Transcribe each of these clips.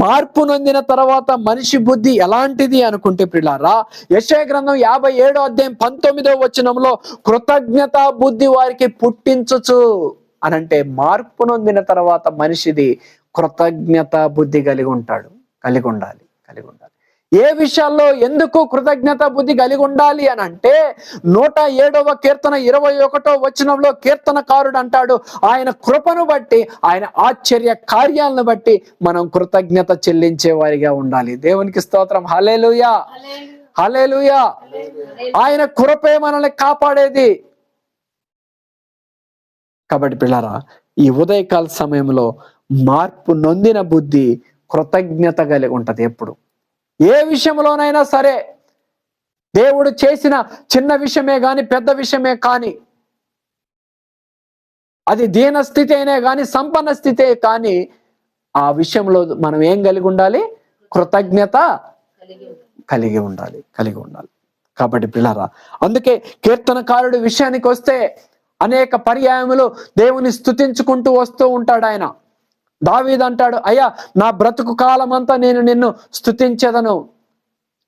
మార్పు నొందిన తర్వాత మనిషి బుద్ధి ఎలాంటిది అనుకుంటే ప్రియులారా, యెషయా గ్రంథం 57వ అధ్యాయం 19వ వచనంలో కృతజ్ఞత బుద్ధి వారికి పుట్టించుచు అనంటే, మార్పు నొందిన తర్వాత మనిషిది కృతజ్ఞత బుద్ధి కలిగి ఉండాలి. ఏ విషయాల్లో ఎందుకు కృతజ్ఞత బుద్ధి కలిగి ఉండాలి అని అంటే, 107వ కీర్తన 21వ వచనంలో కీర్తనకారుడు అంటాడు, ఆయన కృపను బట్టి, ఆయన ఆశ్చర్య కార్యాలను బట్టి మనం కృతజ్ఞత చెల్లించే వారిగా ఉండాలి. దేవునికి స్తోత్రం. హల్లెలూయా, హల్లెలూయా. ఆయన కృపే మనల్ని కాపాడేది. కాబట్టి పిల్లరా, ఈ ఉదయకాల సమయంలో మార్పు నొందిన బుద్ధి కృతజ్ఞత కలిగి ఉంటది. ఎప్పుడు ఏ విషయంలోనైనా సరే, దేవుడు చేసిన చిన్న విషయమే గాని, పెద్ద విషయమే కానీ, అది దీన స్థితి అయినా కానీ, సంపన్న స్థితే కానీ, ఆ విషయంలో మనం ఏం కలిగి ఉండాలి? కృతజ్ఞత కలిగి ఉండాలి. కాబట్టి పిల్లరా, అందుకే కీర్తనకారుడి విషయానికి వస్తే అనేక పర్యాయములు దేవుని స్తుతించుకుంటూ వస్తూ ఉంటాడు ఆయన. దావీదు అంటాడు, అయ్యా నా బ్రతుకు కాలమంతా నేను నిన్ను స్తుతించేదను,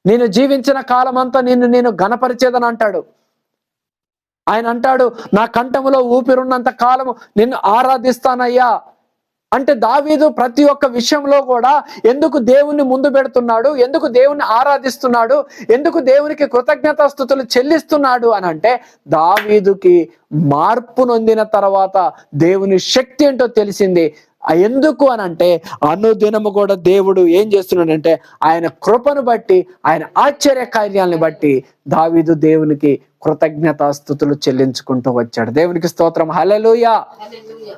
నేను జీవించిన కాలమంతా నేను ఘనపరిచేదను అంటాడు. ఆయన అంటాడు, నా కంఠములో ఊపిరున్నంత కాలము నిన్ను ఆరాధిస్తానయ్యా. అంటే దావీదు ప్రతి ఒక్క విషయంలో కూడా ఎందుకు దేవుణ్ణి ముందు పెడుతున్నాడు, ఎందుకు దేవుణ్ణి ఆరాధిస్తున్నాడు, ఎందుకు దేవునికి కృతజ్ఞతాస్తుతులు చెల్లిస్తున్నాడు అని అంటే, దావీదుకి మార్పు నొందిన తర్వాత దేవుని శక్తి ఏంటో తెలిసింది. ఎందుకు అని అంటే, అనుదినము కూడా దేవుడు ఏం చేస్తున్నాడంటే, ఆయన కృపను బట్టి, ఆయన ఆశ్చర్య కార్యాలను బట్టి దావీదు దేవునికి కృతజ్ఞతాస్తుతులు చెల్లించుకుంటూ వచ్చాడు. దేవునికి స్తోత్రం. హల్లెలూయా, హల్లెలూయా.